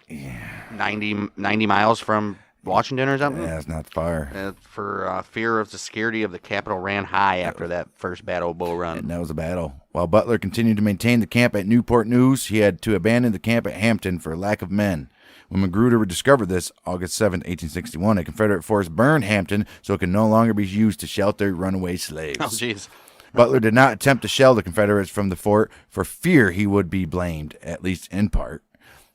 S2: 90 miles from Washington or something?
S1: Yeah, it's not far.
S2: For fear of the security of the capital ran high after that first Battle of Bull Run.
S1: And that was a battle. While Butler continued to maintain the camp at Newport News, he had to abandon the camp at Hampton for lack of men. When Magruder discovered this, August 7, 1861, a Confederate force burned Hampton so it could no longer be used to shelter runaway slaves.
S2: Oh, jeez.
S1: Butler did not attempt to shell the Confederates from the fort for fear he would be blamed, at least in part,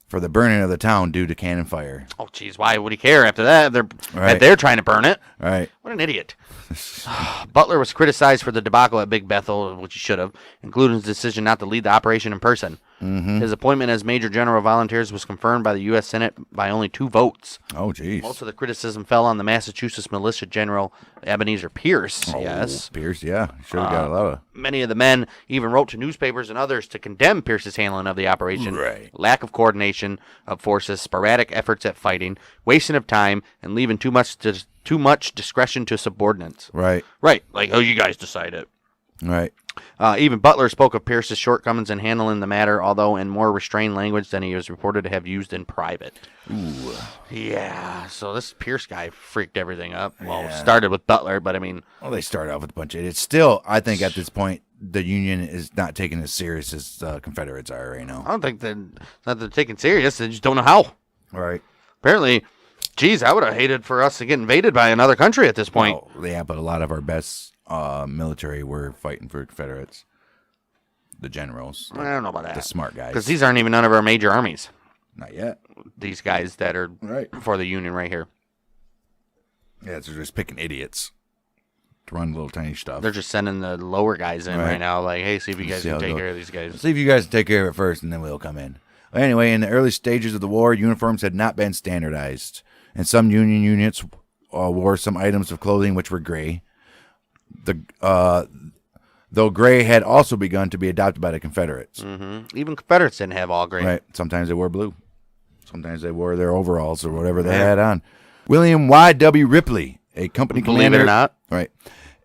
S1: for the burning of the town due to cannon fire.
S2: Oh, jeez. Why would he care after that? They're trying to burn it.
S1: Right.
S2: What an idiot. Butler was criticized for the debacle at Big Bethel, which he should have, including his decision not to lead the operation in person.
S1: Mm-hmm.
S2: His appointment as Major General of Volunteers was confirmed by the U.S. Senate by only 2 votes.
S1: Oh, jeez.
S2: Most of the criticism fell on the Massachusetts Militia General Ebenezer Pierce. Yes.
S1: Pierce, yeah. Should have got a lot of...
S2: Many of the men even wrote to newspapers and others to condemn Pierce's handling of the operation.
S1: Right.
S2: Lack of coordination of forces, sporadic efforts at fighting, wasting of time, and leaving too much discretion to subordinates.
S1: Right.
S2: Right. Like, you guys decide it.
S1: Right.
S2: Even Butler spoke of Pierce's shortcomings in handling the matter, although in more restrained language than he was reported to have used in private.
S1: Ooh.
S2: Yeah, so this Pierce guy freaked everything up. Well,
S1: Yeah.
S2: started with Butler, but I mean...
S1: Well, they started off with a bunch of idiots. Still, I think at this point, the Union is not taken as serious as the Confederates are right now.
S2: I don't think they're taken serious. They just don't know how.
S1: Right.
S2: Apparently, geez, I would have hated for us to get invaded by another country at this point.
S1: Oh, yeah, but a lot of our best military were fighting for Confederates. The generals.
S2: I don't know about that.
S1: The smart guys.
S2: Because these aren't even none of our major armies.
S1: Not yet.
S2: These guys that are
S1: Right.
S2: for the Union right here.
S1: Yeah, they're just picking idiots to run little tiny stuff.
S2: They're just sending the lower guys in right now. Like, hey, see if you guys
S1: See how
S2: can
S1: it
S2: take
S1: goes.
S2: care of these guys.
S1: See if you guys take care of it first, and then we'll come in. Anyway, in the early stages of the war, uniforms had not been standardized, and some Union units wore some items of clothing which were gray. Though gray had also begun to be adopted by the Confederates.
S2: Mm-hmm. Even Confederates didn't have all gray.
S1: Right. Sometimes they wore blue. Sometimes they wore their overalls or whatever they had on. William Y.W. Ripley, a company
S2: Believe
S1: commander.
S2: it or not.
S1: Right.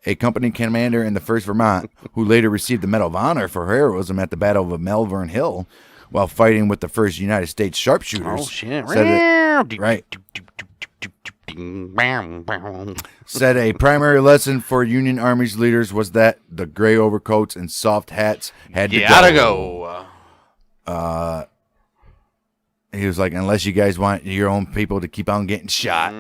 S1: A company commander in the 1st Vermont, who later received the Medal of Honor for heroism at the Battle of Malvern Hill while fighting with the 1st United States sharpshooters.
S2: Oh, shit.
S1: Said a primary lesson for Union Army's leaders was that the gray overcoats and soft hats had to
S2: Gotta go.
S1: He was like, unless you guys want your own people to keep on getting shot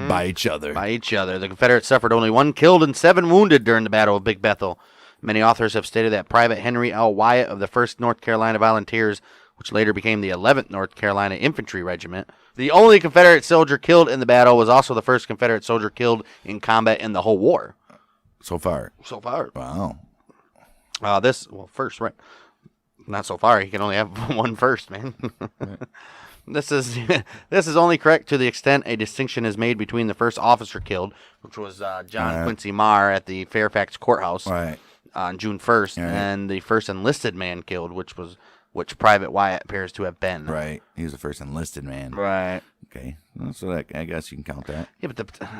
S1: by each other.
S2: By each other. The Confederates suffered only 1 killed and 7 wounded during the Battle of Big Bethel. Many authors have stated that Private Henry L. Wyatt of the 1st North Carolina Volunteers, which later became the 11th North Carolina Infantry Regiment, the only Confederate soldier killed in the battle, was also the first Confederate soldier killed in combat in the whole war.
S1: So far. Wow.
S2: First, right? Not so far. He can only have one first, man. This is only correct to the extent a distinction is made between the first officer killed, which was John Quincy Marr at the Fairfax Courthouse on June 1st, and the first enlisted man killed, which Private Wyatt appears to have been.
S1: Right. He was the first enlisted man.
S2: Right.
S1: Okay. Well, so I guess you can count that.
S2: Yeah, but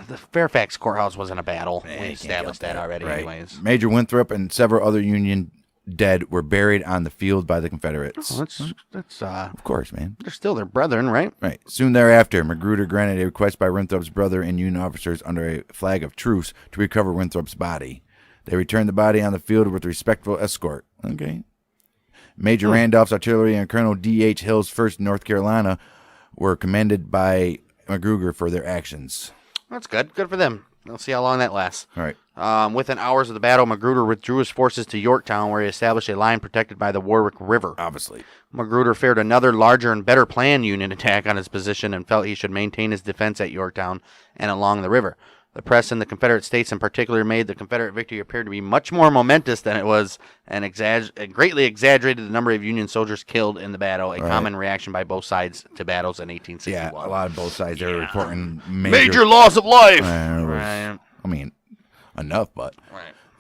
S2: the Fairfax Courthouse wasn't a battle. We established that already,
S1: right.
S2: anyways.
S1: Major Winthrop and several other Union dead were buried on the field by the Confederates.
S2: Oh, that's
S1: of course, man.
S2: They're still their brethren, right?
S1: Right. Soon thereafter, Magruder granted a request by Winthrop's brother and Union officers under a flag of truce to recover Winthrop's body. They returned the body on the field with respectful escort. Okay. Major Randolph's artillery and Colonel D.H. Hill's 1st North Carolina were commended by Magruder for their actions.
S2: That's good. Good for them. We'll see how long that lasts.
S1: All right.
S2: Within hours of the battle, Magruder withdrew his forces to Yorktown, where he established a line protected by the Warwick River.
S1: Obviously.
S2: Magruder feared another larger and better planned Union attack on his position and felt he should maintain his defense at Yorktown and along the river. The press in the Confederate States in particular made the Confederate victory appear to be much more momentous than it was, and greatly exaggerated the number of Union soldiers killed in the battle, a common reaction by both sides to battles in 1861.
S1: Yeah, a lot of both sides are reporting
S2: major loss of life.
S1: Right. I mean, enough, but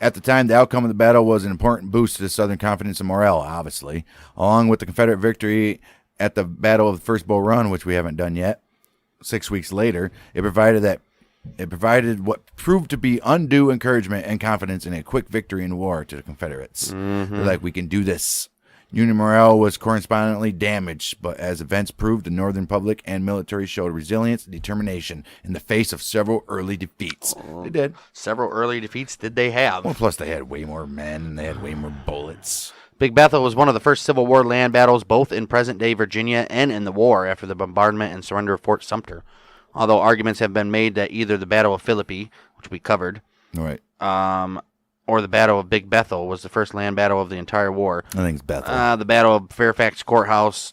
S1: at the time, the outcome of the battle was an important boost to the Southern confidence and morale, obviously. Along with the Confederate victory at the Battle of the First Bull Run, which we haven't done yet, 6 weeks later, it provided what proved to be undue encouragement and confidence in a quick victory in war to the Confederates. They're like, we can do this. Union morale was correspondingly damaged, but as events proved, the Northern public and military showed resilience and determination in the face of several early defeats. They did.
S2: Several early defeats did they have?
S1: Well, plus they had way more men and they had way more bullets.
S2: Big Bethel was one of the first Civil War land battles, both in present-day Virginia and in the war after the bombardment and surrender of Fort Sumter. Although arguments have been made that either the Battle of Philippi, which we covered, or the Battle of Big Bethel was the first land battle of the entire war.
S1: I think it's Bethel.
S2: The Battle of Fairfax Courthouse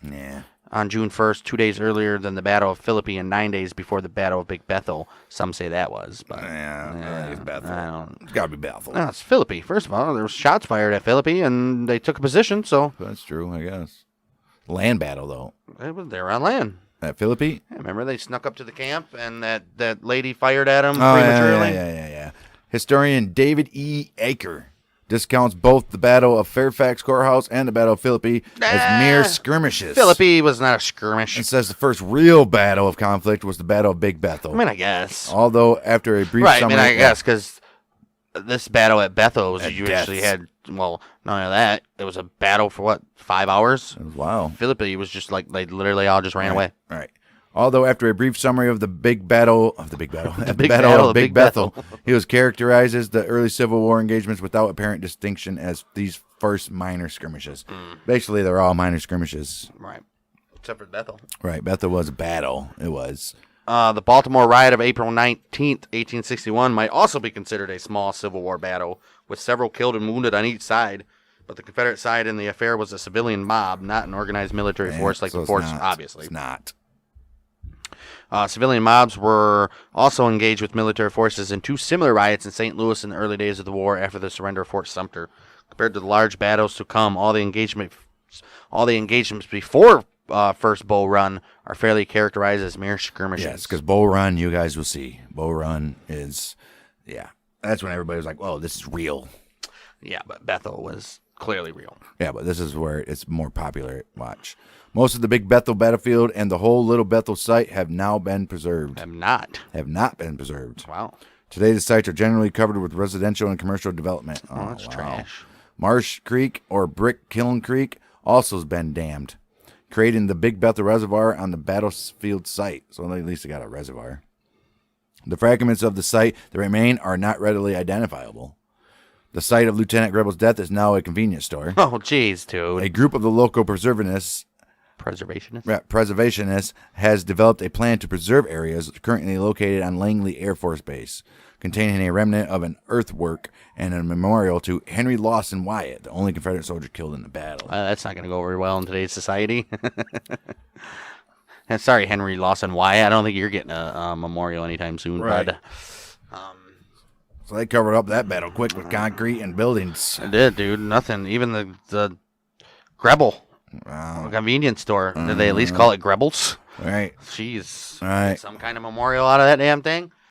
S2: on June 1st, 2 days earlier than the Battle of Philippi and 9 days before the Battle of Big Bethel. Some say that was. But,
S1: I think it's Bethel. It's got to be Bethel.
S2: No, it's Philippi. First of all, there was shots fired at Philippi, and they took a position, so...
S1: That's true, I guess. Land battle, though.
S2: They were on land.
S1: At Philippi?
S2: Yeah, remember they snuck up to the camp and that lady fired at him prematurely?
S1: Yeah. Historian David E. Aker discounts both the Battle of Fairfax Courthouse and the Battle of Philippi as mere skirmishes.
S2: Philippi was not a skirmish.
S1: It says the first real battle of conflict was the Battle of Big Bethel.
S2: I mean, I guess.
S1: Although after a brief summary...
S2: I guess, because this battle at Bethel was actually had... Well, not only that, it was a battle for, 5 hours?
S1: Wow.
S2: Philippi was just like, they literally all just ran away.
S1: Right. Although after a brief summary of the Battle of Big Bethel, he was characterized as the early Civil War engagements without apparent distinction as these first minor skirmishes. Basically, they're all minor skirmishes.
S2: Right. Except for Bethel.
S1: Right. Bethel was a battle. It was.
S2: The Baltimore riot of April 19th, 1861 might also be considered a small Civil War battle, with several killed and wounded on each side. But the Confederate side in the affair was a civilian mob, not an organized military force like the force, obviously.
S1: It's not.
S2: Civilian mobs were also engaged with military forces in 2 similar riots in St. Louis in the early days of the war after the surrender of Fort Sumter. Compared to the large battles to come, all the engagements before First Bull Run are fairly characterized as mere skirmishes.
S1: Yes, because Bull Run, you guys will see. Bull Run is, that's when everybody was like, "Whoa, this is real."
S2: Yeah, but Bethel was clearly real.
S1: Yeah, but this is where it's more popular. Watch. Most of the Big Bethel battlefield and the whole Little Bethel site have now been preserved.
S2: Have not
S1: been preserved.
S2: Wow.
S1: Today, the sites are generally covered with residential and commercial development.
S2: Oh, that's trash.
S1: Marsh Creek, or Brick Kiln Creek, also has been dammed, creating the Big Bethel Reservoir on the battlefield site. So at least they got a reservoir. The fragments of the site that remain are not readily identifiable. The site of Lieutenant Grebel's death is now a convenience store.
S2: Oh, jeez, dude.
S1: A group of the local preservationists
S2: Preservationist.
S1: has developed a plan to preserve areas currently located on Langley Air Force Base, containing a remnant of an earthwork and a memorial to Henry Lawson Wyatt, the only Confederate soldier killed in the battle.
S2: That's not going to go very well in today's society. And sorry, Henry Lawson Wyatt. I don't think you're getting a memorial anytime soon,
S1: Right.
S2: bud.
S1: So they covered up that battle quick with concrete and buildings.
S2: I did, dude. Nothing. Even the Grebel convenience store. Did they at least call it Grebels?
S1: Right.
S2: Jeez.
S1: Right.
S2: Some kind of memorial out of that damn thing?